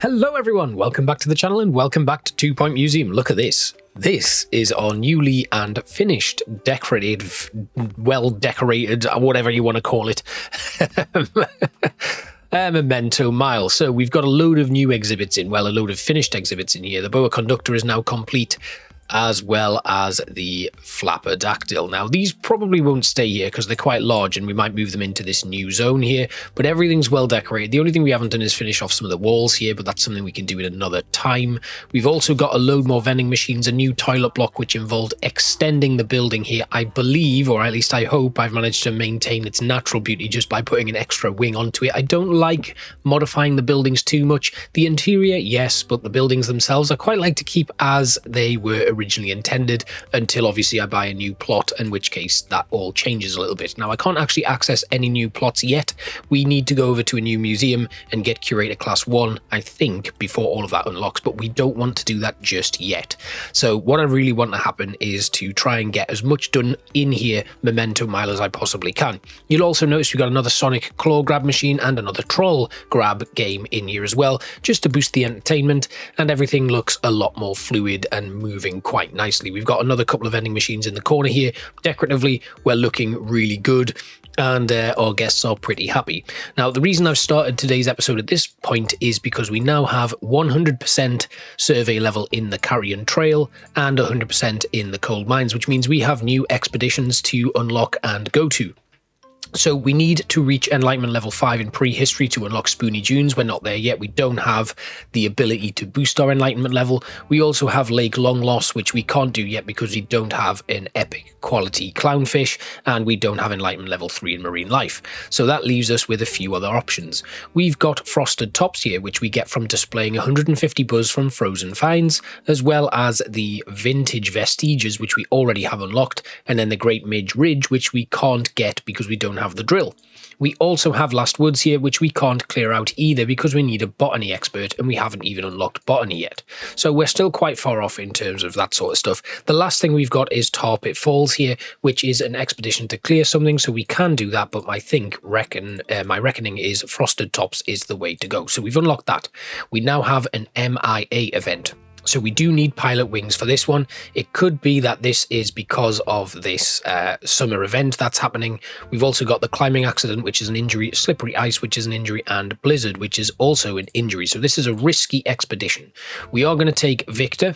Hello everyone, welcome back to the channel and welcome back to 2 Point Museum. Look at this. This is our newly and finished, decorated, well decorated, whatever you want to call it, Memento Mile. So we've got a load of new exhibits in, well, a load of finished exhibits in here. The boa conductor is now complete, as well as the flapperdactyl. Now, these probably won't stay here because they're quite large and we might move them into this new zone here, but everything's well decorated. The only thing we haven't done is finish off some of the walls here, but that's something we can do at another time. We've also got a load more vending machines, a new toilet block, which involved extending the building here. I believe, or at least I hope, I've managed to maintain its natural beauty just by putting an extra wing onto it. I don't like modifying the buildings too much. The interior, yes, but the buildings themselves I quite like to keep as they were originally intended, until obviously I buy a new plot, in which case that all changes a little bit. Now, I can't actually access any new plots yet. We need to go over to a new museum and get curator class 1, I think, before all of that unlocks, but we don't want to do that just yet. So what I really want to happen is to try and get as much done in here Memento Mile as I possibly can. You'll also notice we've got another Sonic claw grab machine and another troll grab game in here as well, just to boost the entertainment, and everything looks a lot more fluid and moving quite nicely. We've got another couple of vending machines in the corner here. Decoratively, we're looking really good, and our guests are pretty happy. Now, the reason I've started today's episode at this point is because we now have 100% survey level in the Carrion Trail and 100% in the Coal Mines, which means we have new expeditions to unlock and go to. So we need to reach Enlightenment level 5 in prehistory to unlock Spoony Dunes. We're not there yet. We don't have the ability to boost our Enlightenment level. We also have Lake Long Lost, which we can't do yet because we don't have an epic quality clownfish, and we don't have Enlightenment level 3 in marine life. So that leaves us with a few other options. We've got Frosted Tops here, which we get from displaying 150 buzz from Frozen Finds, as well as the Vintage Vestiges, which we already have unlocked, and then the Great Midge Ridge, which we can't get because we don't have the drill. We also have Last Woods here, which we can't clear out either because we need a botany expert, and we haven't even unlocked botany yet. So we're still quite far off in terms of that sort of stuff. The last thing we've got is Tar Pit Falls here, which is an expedition to clear something, so we can do that, but my reckoning is Frosted Tops is the way to go. So we've unlocked that. We now have an MIA event. So we do need pilot wings for this one. It could be that this is because of this summer event that's happening. We've also got the climbing accident, which is an injury, slippery ice, which is an injury, and blizzard, which is also an injury. So this is a risky expedition. We are going to take Victor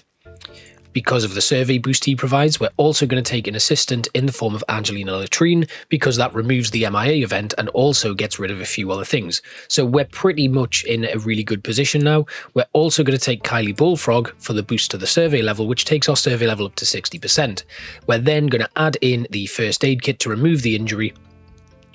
because of the survey boost he provides. We're also going to take an assistant in the form of Angelina Latrine because that removes the MIA event and also gets rid of a few other things. So we're pretty much in a really good position now. We're also going to take Kylie Bullfrog for the boost to the survey level, which takes our survey level up to 60%. We're then going to add in the first aid kit to remove the injury.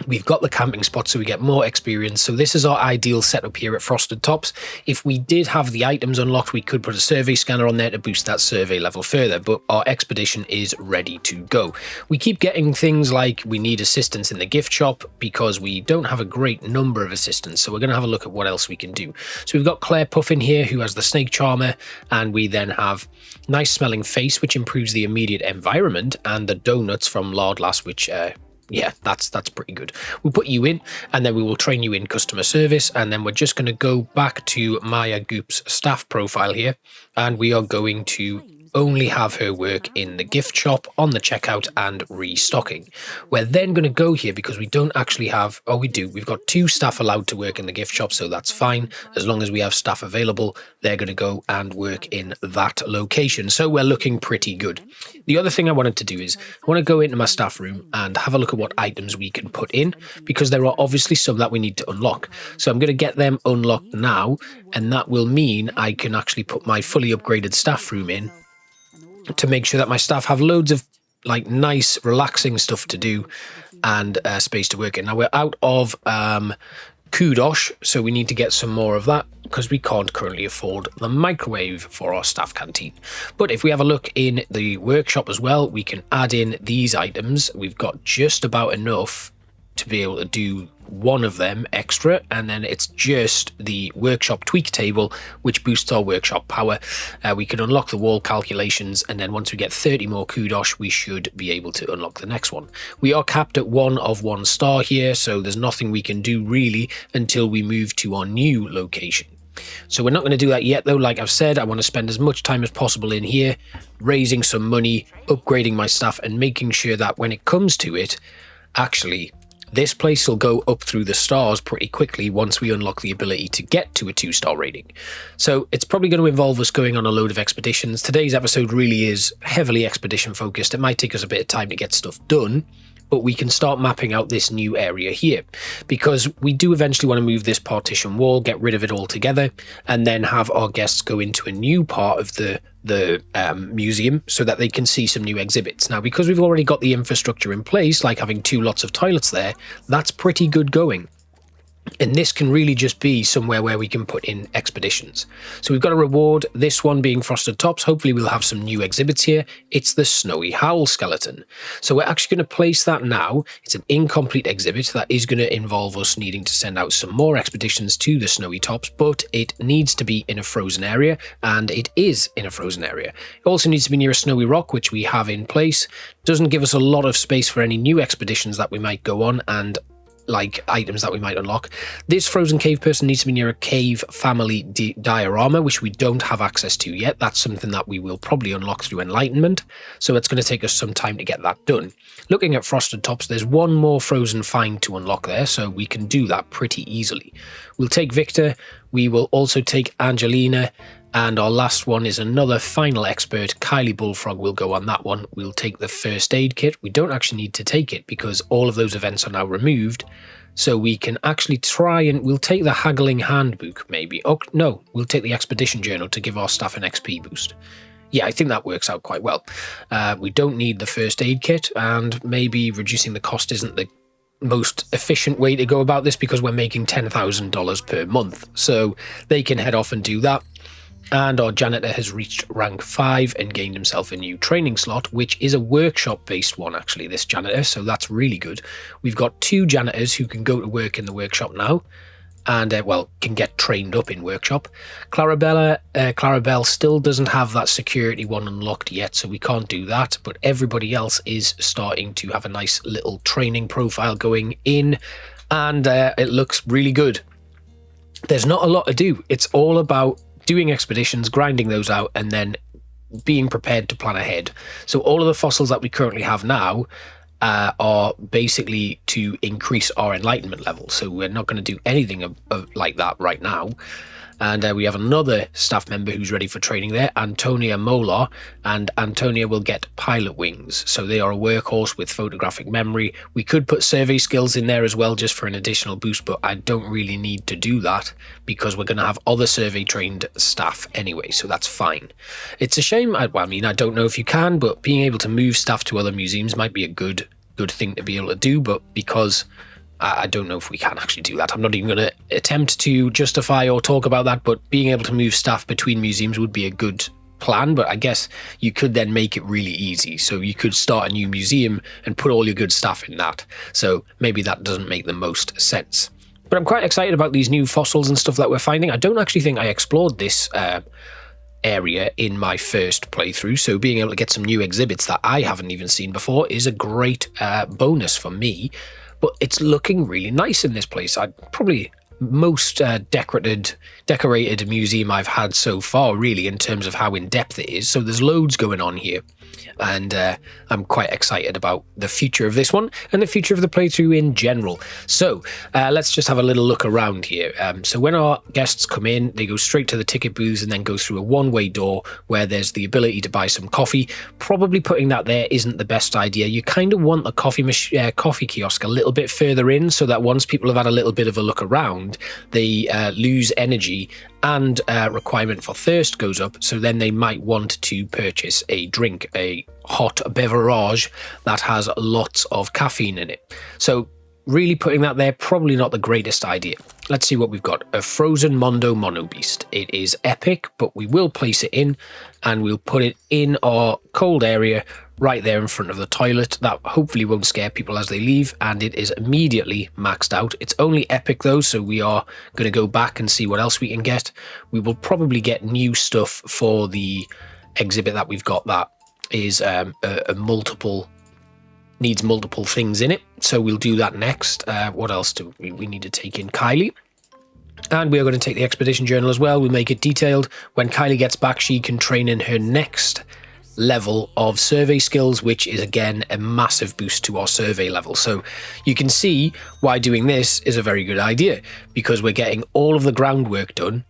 We've got the camping spot, so we get more experience. So this is our ideal setup here at Frosted Tops. If we did have the items unlocked, we could put a survey scanner on there to boost that survey level further, but our expedition is ready to go. We keep getting things like we need assistance in the gift shop because we don't have a great number of assistants, so we're going to have a look at what else we can do. So we've got Claire Puffin here, who has the snake charmer, and we then have Nice Smelling Face, which improves the immediate environment, and the donuts from Lard Lass, which yeah, that's pretty good. We'll put you in, and then we will train you in customer service, and then we're just going to go back to Maya Goop's staff profile here, and we are going to only have her work in the gift shop, on the checkout, and restocking. We're then going to go here because we don't actually have, oh we do, we've got 2 staff allowed to work in the gift shop, so that's fine. As long as we have staff available, they're going to go and work in that location. So we're looking pretty good. The other thing I wanted to do is I want to go into my staff room and have a look at what items we can put in, because there are obviously some that we need to unlock. So I'm going to get them unlocked now, and that will mean I can actually put my fully upgraded staff room in to make sure that my staff have loads of like nice relaxing stuff to do and space to work in. Now we're out of kudos, so we need to get some more of that because we can't currently afford the microwave for our staff canteen. But if we have a look in the workshop as well, we can add in these items. We've got just about enough to be able to do one of them extra, and then it's just the workshop tweak table which boosts our workshop power. We can unlock the wall calculations, and then once we get 30 more kudos we should be able to unlock the next one. We are capped at 1 of 1 star here, so there's nothing we can do really until we move to our new location. So we're not going to do that yet, though. Like I've said, I want to spend as much time as possible in here, raising some money, upgrading my stuff, and making sure that when it comes to it, actually, this place will go up through the stars pretty quickly once we unlock the ability to get to a 2-star rating. So it's probably going to involve us going on a load of expeditions. Today's episode really is heavily expedition focused. It might take us a bit of time to get stuff done, but we can start mapping out this new area here, because we do eventually want to move this partition wall, get rid of it altogether, and then have our guests go into a new part of the museum so that they can see some new exhibits. Now, because we've already got the infrastructure in place, like having 2 lots of toilets there, that's pretty good going. And this can really just be somewhere where we can put in expeditions. So we've got a reward, this one being Frosted Tops. Hopefully we'll have some new exhibits here. It's the Snowy Howl skeleton. So we're actually going to place that now. It's an incomplete exhibit that is going to involve us needing to send out some more expeditions to the Snowy Tops, but it needs to be in a frozen area, and it is in a frozen area. It also needs to be near a snowy rock, which we have in place. Doesn't give us a lot of space for any new expeditions that we might go on, and like items that we might unlock. This frozen cave person needs to be near a cave family diorama, which we don't have access to yet. That's something that we will probably unlock through enlightenment, so it's going to take us some time to get that done. Looking at Frosted Tops, there's one more frozen find to unlock there, so we can do that pretty easily. We'll take Victor, we will also take Angelina, and our last one is another final expert. Kylie Bullfrog will go on that one. We'll take the first aid kit. We don't actually need to take it because all of those events are now removed. So we can actually try and we'll take the haggling handbook maybe. Oh, no, we'll take the expedition journal to give our staff an XP boost. Yeah, I think that works out quite well. We don't need the first aid kit, and maybe reducing the cost isn't the most efficient way to go about this because we're making $10,000 per month. So they can head off and do that. And our janitor has reached rank 5 and gained himself a new training slot, which is a workshop-based one, actually, this janitor, so that's really good. We've got 2 janitors who can go to work in the workshop now, and, well, can get trained up in workshop. Clarabelle still doesn't have that security one unlocked yet, so we can't do that, but everybody else is starting to have a nice little training profile going in, and it looks really good. There's not a lot to do. It's all about doing expeditions, grinding those out, and then being prepared to plan ahead. So all of the fossils that we currently have now are basically to increase our enlightenment level. So we're not going to do anything like that right now. And we have another staff member who's ready for training there, Antonia Molar, and Antonia will get pilot wings. So they are a workhorse with photographic memory. We could put survey skills in there as well just for an additional boost, but I don't really need to do that because we're going to have other survey trained staff anyway, so that's fine. It's a shame, I don't know if you can, but being able to move staff to other museums might be a good thing to be able to do, but because I don't know if we can actually do that. I'm not even going to attempt to justify or talk about that, but being able to move staff between museums would be a good plan, but I guess you could then make it really easy. So you could start a new museum and put all your good stuff in that. So maybe that doesn't make the most sense. But I'm quite excited about these new fossils and stuff that we're finding. I don't actually think I explored this area in my first playthrough, so being able to get some new exhibits that I haven't even seen before is a great bonus for me. But it's looking really nice in this place. I'd probably most decorated museum I've had so far, really, in terms of how in-depth it is. So there's loads going on here, and I'm quite excited about the future of this one and the future of the playthrough in general. So let's just have a little look around here. So when our guests come in, they go straight to the ticket booths and then go through a one-way door where there's the ability to buy some coffee. Probably putting that there isn't the best idea. You kind of want the coffee kiosk a little bit further in so that once people have had a little bit of a look around, they lose energy and requirement for thirst goes up, so then they might want to purchase a drink, a hot beverage that has lots of caffeine in it. So really putting that there, probably not the greatest idea. Let's see what we've got. A frozen Mondo Mono Beast. It is epic, but we will place it in and we'll put it in our cold area right there in front of the toilet. That hopefully won't scare people as they leave, and it is immediately maxed out. It's only epic though, so we are going to go back and see what else we can get. We will probably get new stuff for the exhibit that we've got that is needs multiple things in it, so we'll do that next. What else do we need to take in? Kylie. And we are going to take the expedition journal as well. We'll make it detailed. When Kylie gets back, she can train in her next level of survey skills, which is again a massive boost to our survey level. So you can see why doing this is a very good idea, because we're getting all of the groundwork done.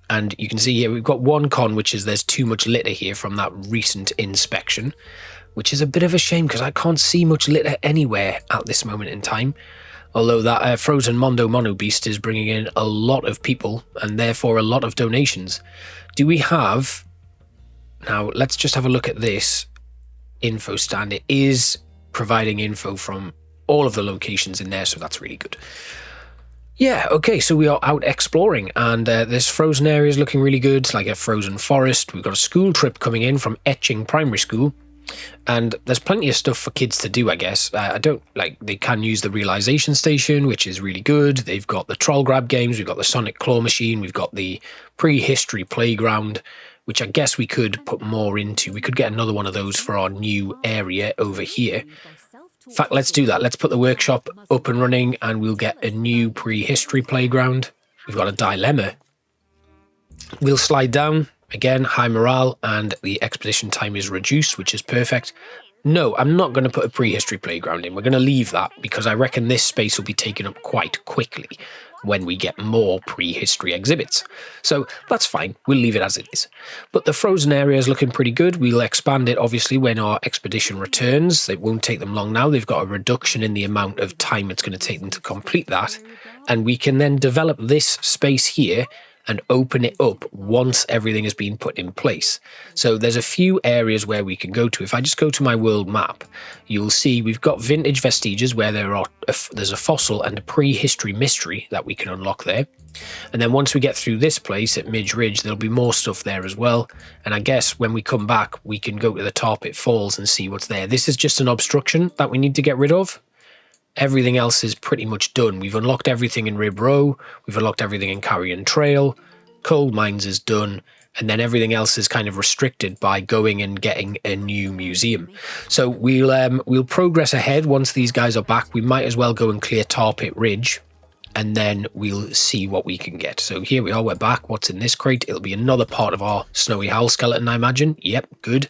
And you can see here we've got one con, which is there's too much litter here from that recent inspection, which is a bit of a shame because I can't see much litter anywhere at this moment in time. Although that Frozen Mondo Mono Beast is bringing in a lot of people and therefore a lot of donations. Do we have... Now, let's just have a look at this info stand. It is providing info from all of the locations in there, so that's really good. Yeah, okay, so we are out exploring, and this frozen area is looking really good. It's like a frozen forest. We've got a school trip coming in from Etching Primary School, and there's plenty of stuff for kids to do, I guess. They can use the realization station, which is really good. They've got the troll grab games. We've got the sonic claw machine. We've got the prehistory playground, which I guess we could put more into. We could get another one of those for our new area over here. In fact, let's do that. Let's put the workshop up and running and we'll get a new prehistory playground. We've got a dilemma. We'll slide down. Again, high morale and the expedition time is reduced, which is perfect. No, I'm not going to put a prehistory playground in. We're going to leave that because I reckon this space will be taken up quite quickly when we get more prehistory exhibits. So that's fine. We'll leave it as it is. But the frozen area is looking pretty good. We'll expand it, obviously, when our expedition returns. It won't take them long now. They've got a reduction in the amount of time it's going to take them to complete that. And we can then develop this space here and open it up once everything has been put in place. So there's a few areas where we can go to. If I just go to my world map, you'll see we've got vintage vestiges where there's a fossil and a prehistory mystery that we can unlock there. And then once we get through this place at Midge Ridge, there'll be more stuff there as well. And I guess when we come back, we can go to the Tar Pit Falls and see what's there. This is just an obstruction that we need to get rid of. Everything else is pretty much done. We've unlocked everything in Rib Row. We've unlocked everything in Carrion Trail. Coal Mines is done. And then everything else is kind of restricted by going and getting a new museum. So we'll progress ahead once these guys are back. We might as well go and clear Tar Pit Ridge. And then we'll see what we can get. So here we are. We're back. What's in this crate? It'll be another part of our Snowy Howl skeleton, I imagine. Yep, good.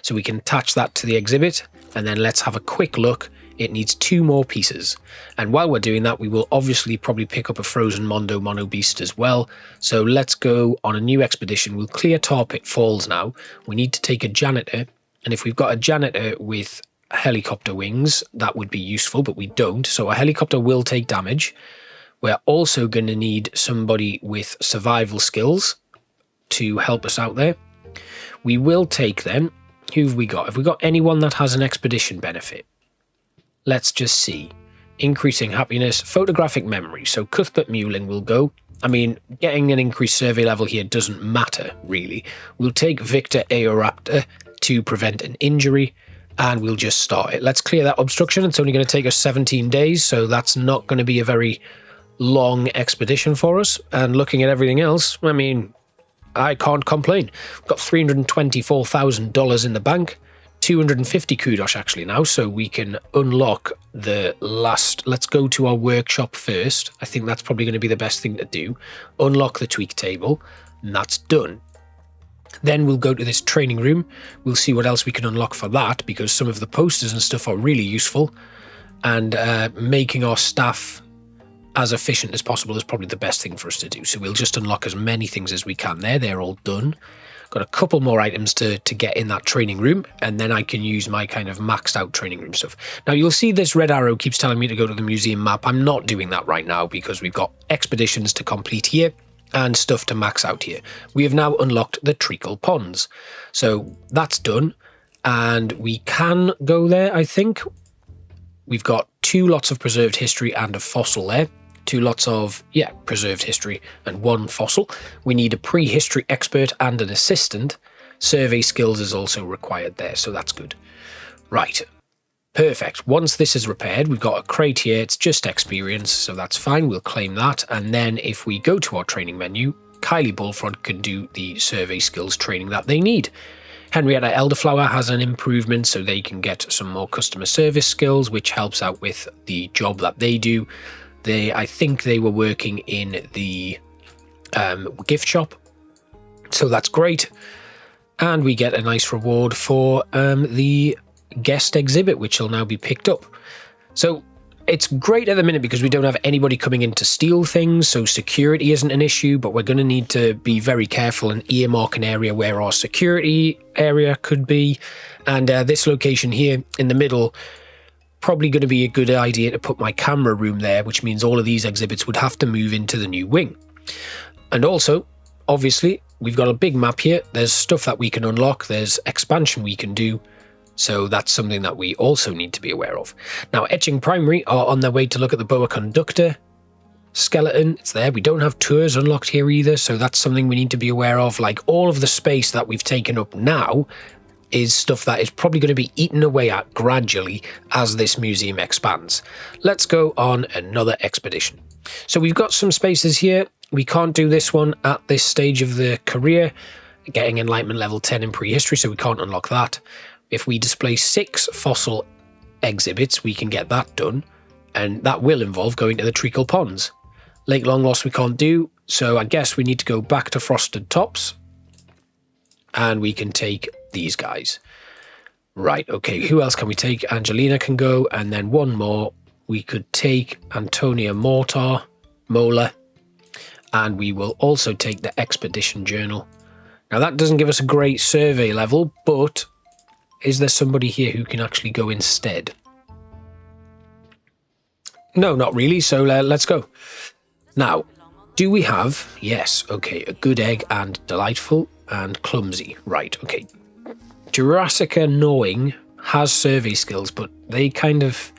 So we can attach that to the exhibit. And then let's have a quick look. It needs 2 more pieces. And while we're doing that, we will obviously probably pick up a Frozen Mondo Mono Beast as well. So let's go on a new expedition. We'll clear Tar Pit Falls now. We need to take a Janitor. And if we've got a Janitor with helicopter wings, that would be useful, but we don't. So a helicopter will take damage. We're also going to need somebody with survival skills to help us out there. We will take then, who have we got? Have we got anyone that has an expedition benefit? Let's just see. Increasing happiness, photographic memory. So Cuthbert Mewling will go. I mean, getting an increased survey level here doesn't matter, really. We'll take Victor Eoraptor to prevent an injury, and we'll just start it. Let's clear that obstruction. It's only going to take us 17 days, so that's not going to be a very long expedition for us. And looking at everything else, I mean, I can't complain. We've got $324,000 in the bank. 250 kudos actually now, so we can unlock the last. Let's go to our workshop first. I think that's probably going to be the best thing to do. Unlock the tweak table, and that's done. Then we'll go to this training room. We'll see what else we can unlock for that, because some of the posters and stuff are really useful, and making our staff as efficient as possible is probably the best thing for us to do. So we'll just unlock as many things as we can there. They're all done. Got a couple more items to get in that training room, and then I can use my kind of maxed out training room stuff. Now you'll see this red arrow keeps telling me to go to the museum map. I'm not doing that right now because we've got expeditions to complete here and stuff to max out here. We have now unlocked the Treacle Ponds. So that's done, and we can go there, I think. We've got 2 lots of preserved history and a fossil there. 2 lots of, preserved history and 1 fossil. We need a prehistory expert and an assistant. Survey skills is also required there, so that's good. Right, perfect. Once this is repaired, we've got a crate here. It's just experience, so that's fine. We'll claim that. And then if we go to our training menu, Kylie Bullfrog can do the survey skills training that they need. Henrietta Elderflower has an improvement, so they can get some more customer service skills, which helps out with the job that they do. I think they were working in the gift shop. So that's great. And we get a nice reward for the guest exhibit, which will now be picked up. So it's great at the minute because we don't have anybody coming in to steal things, so security isn't an issue, but we're going to need to be very careful and earmark an area where our security area could be. And this location here in the middle, probably going to be a good idea to put my camera room there, which means all of these exhibits would have to move into the new wing. And also, obviously, we've got a big map here. There's stuff that we can unlock. There's expansion we can do. So that's something that we also need to be aware of. Now, Etching Primary are on their way to look at the boa conductor skeleton. It's there. We don't have tours unlocked here either, so that's something we need to be aware of. Like, all of the space that we've taken up now is stuff that is probably going to be eaten away at gradually as this museum expands. Let's go on another expedition. So we've got some spaces here. We can't do this one at this stage of the career, getting Enlightenment level 10 in prehistory, so we can't unlock that. If we display 6 fossil exhibits, we can get that done, and that will involve going to the Treacle Ponds. Lake Long Lost we can't do, so I guess we need to go back to Frosted Tops, and we can take these guys. Right, okay, who else can we take? Angelina can go, and then one more. We could take Antonia Molar, and we will also take the Expedition Journal. Now, that doesn't give us a great survey level, but is there somebody here who can actually go instead? No, not really, so let's go. Now, do we have... Yes, okay, a good egg and delightful and clumsy. Right, okay. Jurassica Knowing has survey skills, but they kind of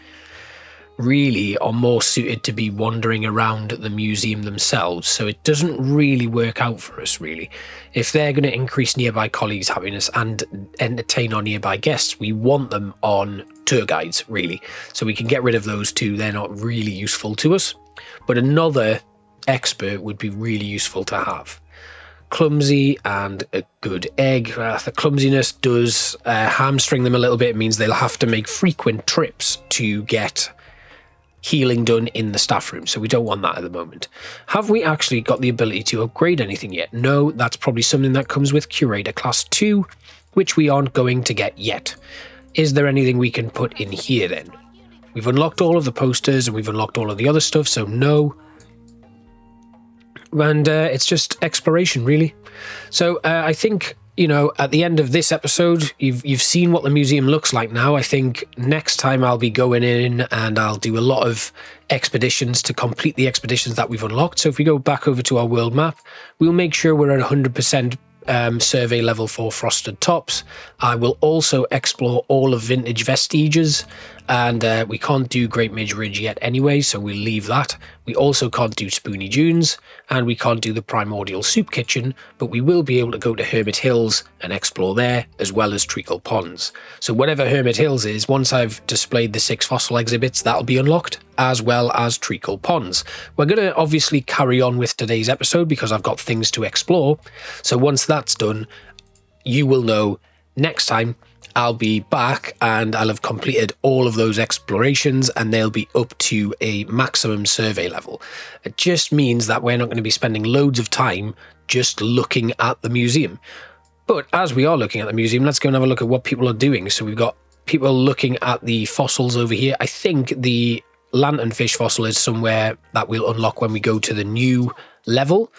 really are more suited to be wandering around the museum themselves, so it doesn't really work out for us, really. If they're going to increase nearby colleagues' happiness and entertain our nearby guests, we want them on tour guides, really. So we can get rid of those two. They're not really useful to us, but another expert would be really useful to have. Clumsy and a good egg. The clumsiness does hamstring them a little bit. It means they'll have to make frequent trips to get healing done in the staff room, so we don't want that at the moment. Have we actually got the ability to upgrade anything yet? No, that's probably something that comes with Curator Class 2, which we aren't going to get yet. Is there anything we can put in here then? We've unlocked all of the posters and we've unlocked all of the other stuff, so no. And it's just exploration, really. So I think, you know, at the end of this episode, you've seen what the museum looks like now. I think next time I'll be going in and I'll do a lot of expeditions to complete the expeditions that we've unlocked. So if we go back over to our world map, we'll make sure we're at 100% survey level for Frosted Tops. I will also explore all of Vintage Vestiges, and we can't do Great Midge Ridge yet anyway, so we'll leave that. We also can't do Spoony Dunes, and we can't do the Primordial Soup Kitchen, but we will be able to go to Hermit Hills and explore there, as well as Treacle Ponds. So whatever Hermit Hills is, once I've displayed the 6 fossil exhibits, that'll be unlocked, as well as Treacle Ponds. We're going to obviously carry on with today's episode because I've got things to explore, so once that's done, you will know next time I'll be back and I'll have completed all of those explorations and they'll be up to a maximum survey level. It just means that we're not going to be spending loads of time just looking at the museum. But as we are looking at the museum, let's go and have a look at what people are doing. So we've got people looking at the fossils over here. I think the lanternfish fossil is somewhere that we'll unlock when we go to the new level.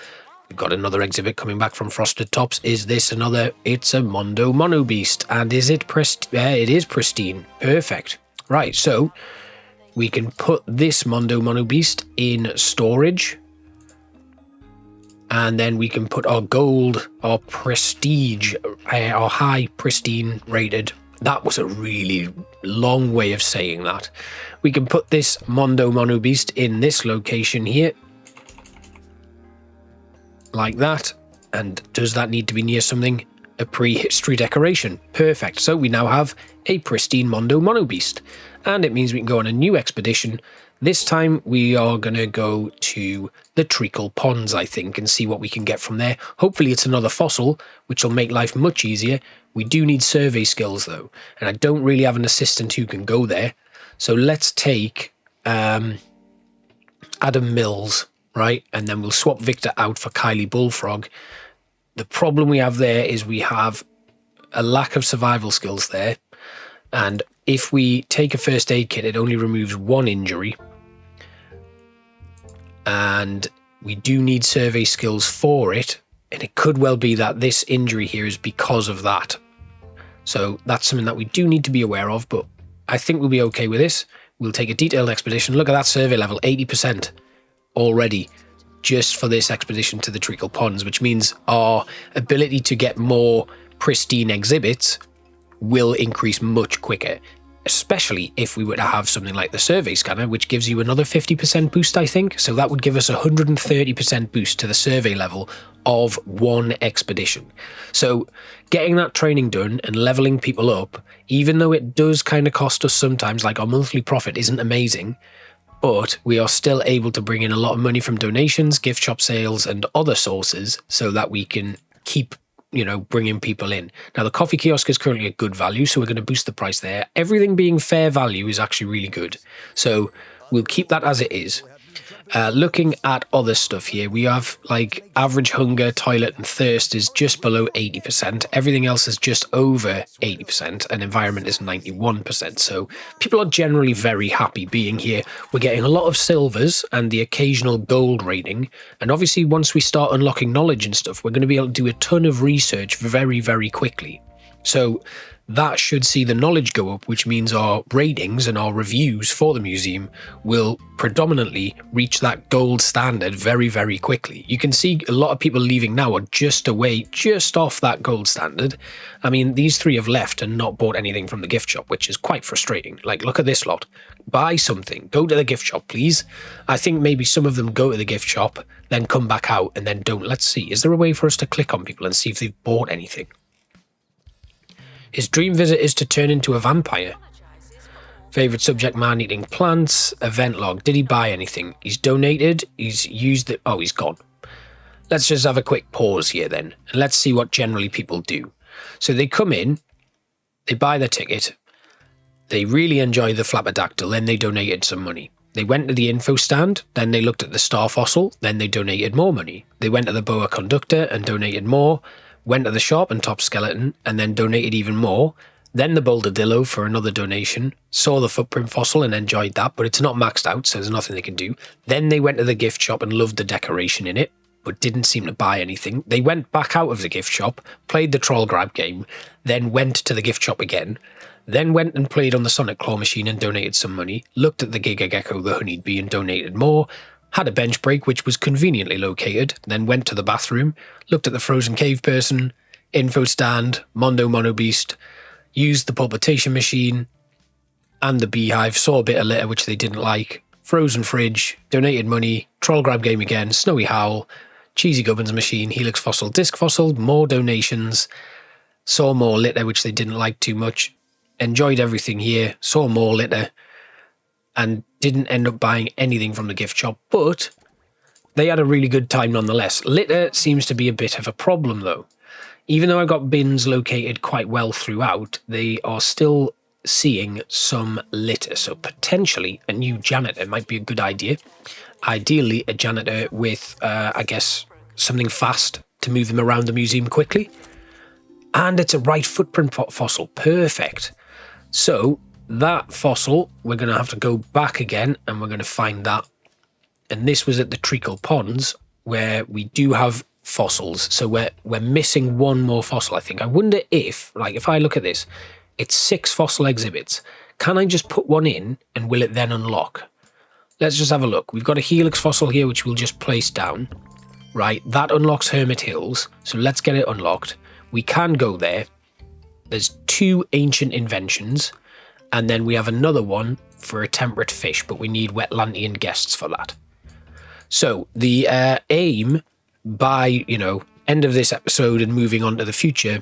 We've got another exhibit coming back from Frosted Tops. Is this another? It's a Mondo Mono Beast. And is it it is pristine. Perfect. Right, so we can put this Mondo Mono Beast in storage. And then we can put our gold, our prestige, our high pristine rated. That was a really long way of saying that. We can put this Mondo Mono Beast in this location here. Like that. And does that need to be near something? A prehistory decoration. Perfect. So we now have a pristine Mondo Mono Beast. And it means we can go on a new expedition. This time we are going to go to the Treacle Ponds, I think, and see what we can get from there. Hopefully it's another fossil, which will make life much easier. We do need survey skills though, and I don't really have an assistant who can go there. So let's take Adam Mills. right? And then we'll swap Victor out for Kylie Bullfrog. The problem we have there is we have a lack of survival skills there. And if we take a first aid kit, it only removes 1 injury. And we do need survey skills for it. And it could well be that this injury here is because of that. So that's something that we do need to be aware of, but I think we'll be okay with this. We'll take a detailed expedition. Look at that survey level, 80% already just for this expedition to the Treacle Ponds, which means our ability to get more pristine exhibits will increase much quicker, especially if we were to have something like the survey scanner, which gives you another 50% boost, I think. So that would give us 130% boost to the survey level of 1 expedition. So getting that training done and leveling people up, even though it does kind of cost us sometimes, like our monthly profit isn't amazing, but we are still able to bring in a lot of money from donations, gift shop sales, and other sources so that we can keep, you know, bringing people in. Now, the coffee kiosk is currently a good value, so we're going to boost the price there. Everything being fair value is actually really good. So we'll keep that as it is. Looking at other stuff here, we have like average hunger, toilet, and thirst is just below 80%. Everything else is just over 80%, and environment is 91%. So people are generally very happy being here. We're getting a lot of silvers and the occasional gold rating. And obviously, once we start unlocking knowledge and stuff, we're going to be able to do a ton of research very, very quickly. So that should see the knowledge go up, which means our ratings and our reviews for the museum will predominantly reach that gold standard very, very quickly. You can see a lot of people leaving now are just off that gold standard. I mean, these 3 have left and not bought anything from the gift shop, which is quite frustrating. Like, look at this lot. Buy something. Go to the gift shop, please. I think maybe some of them go to the gift shop, then come back out and then don't. Let's see. Is there a way for us to click on people and see if they've bought anything? His dream visit is to turn into a vampire. Favorite subject, man-eating plants. Event log. Did he buy anything? He's donated. He's used it. Oh, he's gone. Let's just have a quick pause here then. And let's see what generally people do. So they come in. They buy their ticket. They really enjoy the flaperdactyl. Then they donated some money. They went to the info stand. Then they looked at the star fossil. Then they donated more money. They went to the boa conductor and donated more. Went to the shop and top skeleton and then donated even more. Then the boulderdillo for another donation. Saw the footprint fossil and enjoyed that, but it's not maxed out, so there's nothing they can do. Then they went to the gift shop and loved the decoration in it, but didn't seem to buy anything. They went back out of the gift shop, played the troll grab game, then went to the gift shop again, then went and played on the sonic claw machine and donated some money, looked at the giga gecko, the honeyed bee, and donated more. Had a bench break, which was conveniently located, then went to the bathroom, looked at the frozen cave person, info stand, Mondo Mono Beast, used the pulpitation machine and the beehive, saw a bit of litter which they didn't like, frozen fridge, donated money, troll grab game again, snowy howl, cheesy gubbins machine, helix fossil, disc fossil, more donations, saw more litter which they didn't like too much, enjoyed everything here, saw more litter, and didn't end up buying anything from the gift shop, but they had a really good time nonetheless. Litter seems to be a bit of a problem though. Even though I've got bins located quite well throughout, they are still seeing some litter. So potentially a new janitor might be a good idea. Ideally a janitor with, I guess, something fast to move them around the museum quickly. And it's a right footprint fossil. Perfect. So that fossil, we're going to have to go back again and we're going to find that. And this was at the Treacle Ponds where we do have fossils. So we're missing 1 more fossil, I think. I wonder if, like, if I look at this, it's 6 fossil exhibits. Can I just put 1 in and will it then unlock? Let's just have a look. We've got a helix fossil here, which we'll just place down. Right, that unlocks Hermit Hills. So let's get it unlocked. We can go there. There's 2 ancient inventions. And then we have another one for a temperate fish, but we need Wetlandian guests for that. So the aim by, end of this episode and moving on to the future,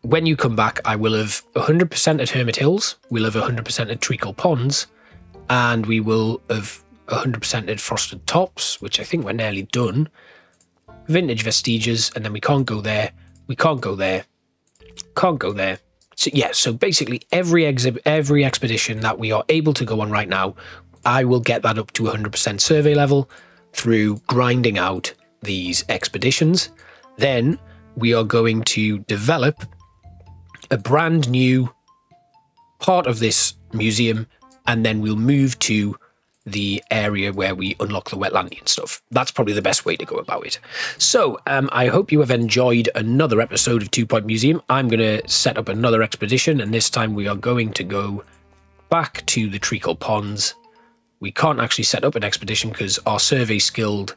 when you come back, I will have 100% at Hermit Hills, we'll have 100% at Treacle Ponds, and we will have 100% at Frosted Tops, which I think we're nearly done. Vintage Vestiges, and then we can't go there, we can't go there, can't go there. So yeah, so basically every expedition that we are able to go on right now, I will get that up to 100% survey level. through grinding out these expeditions. Then we are going to develop a brand new part of this museum, and then we'll move to the area where we unlock the wetlandian stuff. That's probably the best way to go about it. So I hope you have enjoyed another episode of 2 Point Museum. I'm going to set up another expedition, and this time we are going to go back to the Treacle Ponds. We can't actually set up an expedition because our survey skilled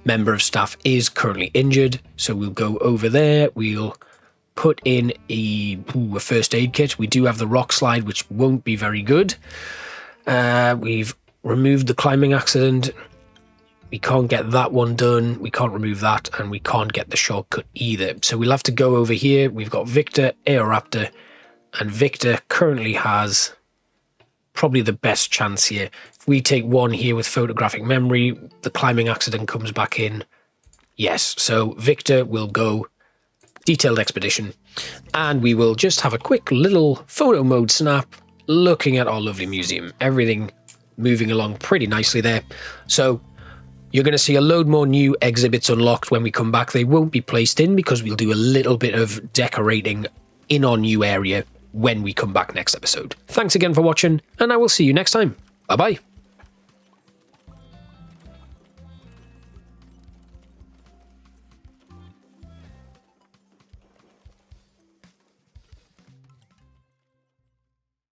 member of staff is currently injured, so we'll go over there. We'll put in a first aid kit. We do have the rock slide, which won't be very good. We've removed the climbing accident. We can't get that one done. We can't remove that, and we can't get the shortcut either. So we'll have to go over here. We've got Victor, Aeroraptor, and Victor currently has probably the best chance here. If we take one here with photographic memory, the climbing accident comes back in. Yes, so Victor will go detailed expedition, and we will just have a quick little photo mode snap looking at our lovely museum. Everything moving along pretty nicely there. So you're going to see a load more new exhibits unlocked when we come back. They won't be placed in because we'll do a little bit of decorating in our new area when we come back next episode. Thanks again for watching, and I will see you next time. Bye bye.